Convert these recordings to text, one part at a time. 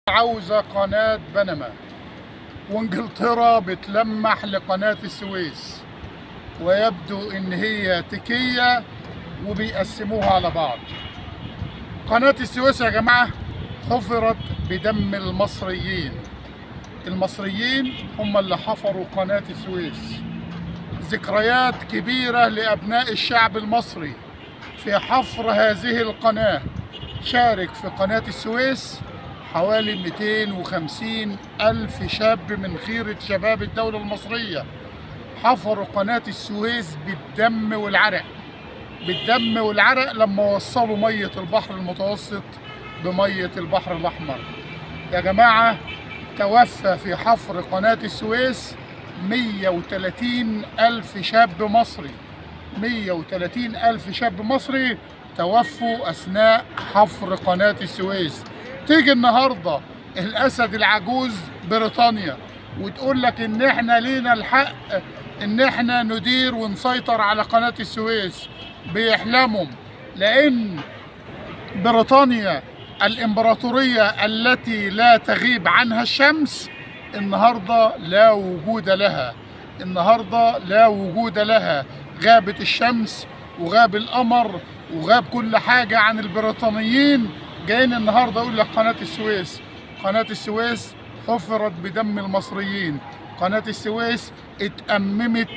عاوزة قناة بنما، وانجلترا بتلمح لقناة السويس، ويبدو ان هي تكية وبيقسموها على بعض. قناة السويس يا جماعة حفرت بدم المصريين. المصريين هم اللي حفروا قناة السويس. ذكريات كبيرة لأبناء الشعب المصري في حفر هذه القناة. شارك في قناة السويس حوالي 250 ألف شاب من خيرة شباب الدولة المصرية. حفروا قناة السويس بالدم والعرق، بالدم والعرق لما وصلوا مية البحر المتوسط بمية البحر الأحمر. يا جماعة توفى في حفر قناة السويس 130 ألف شاب مصري. 130 ألف شاب مصري توفوا أثناء حفر قناة السويس. تيجي النهاردة الأسد العجوز بريطانيا وتقول لك إن إحنا لينا الحق إن إحنا ندير ونسيطر على قناة السويس. بيحلموا، لأن بريطانيا الإمبراطورية التي لا تغيب عنها الشمس النهاردة لا وجود لها. النهاردة لا وجود لها. غابت الشمس وغاب القمر وغاب كل حاجة عن البريطانيين. جايين النهاردة يقول لك قناة السويس. قناة السويس حفرت بدم المصريين. قناة السويس اتأممت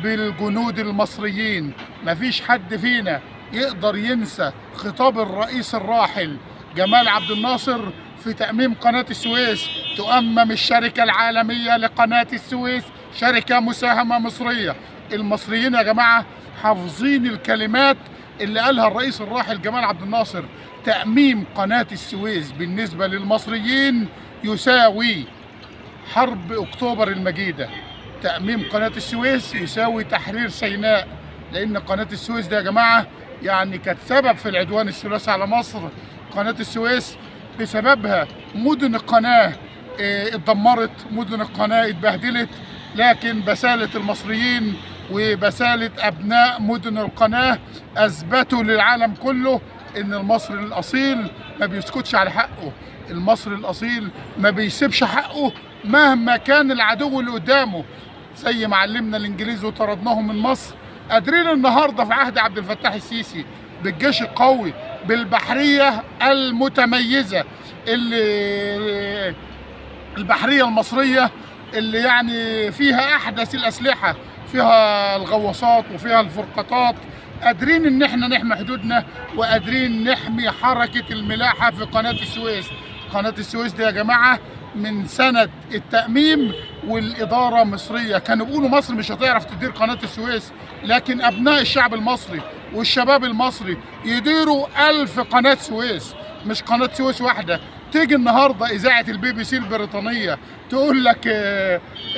بالجنود المصريين. مفيش حد فينا يقدر ينسى خطاب الرئيس الراحل جمال عبد الناصر في تأميم قناة السويس. تؤمم الشركة العالمية لقناة السويس شركة مساهمة مصرية. المصريين يا جماعة حافظين الكلمات اللي قالها الرئيس الراحل جمال عبد الناصر. تأميم قناة السويس بالنسبة للمصريين يساوي حرب أكتوبر المجيدة. تأميم قناة السويس يساوي تحرير سيناء، لأن قناة السويس ده يا جماعة يعني كانت سبب في العدوان الثلاثي على مصر. قناة السويس بسببها مدن القناة اتدمرت، مدن القناة اتبهدلت، لكن بسالة المصريين وبسالة أبناء مدن القناة أثبتوا للعالم كله إن المصري الأصيل ما بيسكتش على حقه. المصري الأصيل ما بيسيبش حقه مهما كان العدو اللي قدامه. زي ما علمنا الإنجليز وطردناهم من مصر، قادرين النهارده في عهد عبد الفتاح السيسي بالجيش القوي بالبحرية المتميزة اللي البحرية المصرية اللي يعني فيها أحدث الأسلحة، فيها الغواصات وفيها الفرقاطات. قادرين ان احنا نحمي حدودنا وقادرين نحمي حركة الملاحة في قناة السويس. قناة السويس دي يا جماعة من سنة التأميم والإدارة مصرية كانوا بيقولوا مصر مش هتعرف تدير قناة السويس، لكن أبناء الشعب المصري والشباب المصري يديروا 1000 قناة سويس، مش قناة سويس واحدة. تيجي النهارده إذاعة الBBC البريطانية تقول لك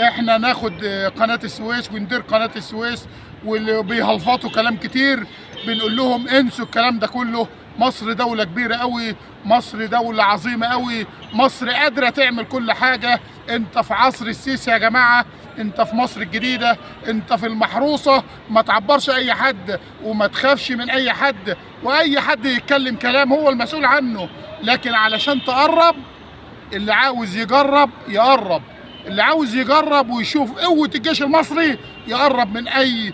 احنا ناخد قناة السويس وندير قناة السويس، واللي بيهلفطوا كلام كتير بنقول لهم انسوا الكلام ده كله. مصر دولة كبيرة قوي، مصر دولة عظيمة قوي، مصر قادرة تعمل كل حاجة. انت في عصر السيسي يا جماعة، انت في مصر الجديدة، انت في المحروسة. ما تعبرش اي حد وما تخافش من اي حد، واي حد يتكلم كلام هو المسؤول عنه. لكن علشان تقرب، اللي عاوز يجرب يقرب، اللي عاوز يجرب ويشوف قوة الجيش المصري يقرب من اي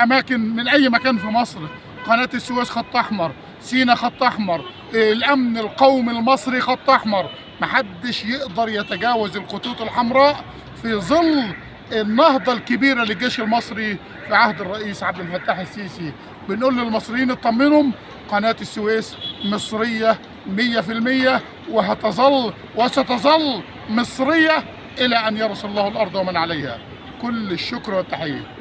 اماكن، من اي مكان في مصر. قناة السويس خط احمر، سينا خط احمر، الامن القومي المصري خط احمر. محدش يقدر يتجاوز الخطوط الحمراء في ظل النهضة الكبيرة للجيش المصري في عهد الرئيس عبد الفتاح السيسي. بنقول للمصريين اطمنوا، قناة السويس مصرية 100%، وهتظل وستظل مصرية إلى أن يرث الله الأرض ومن عليها. كل الشكر والتحية.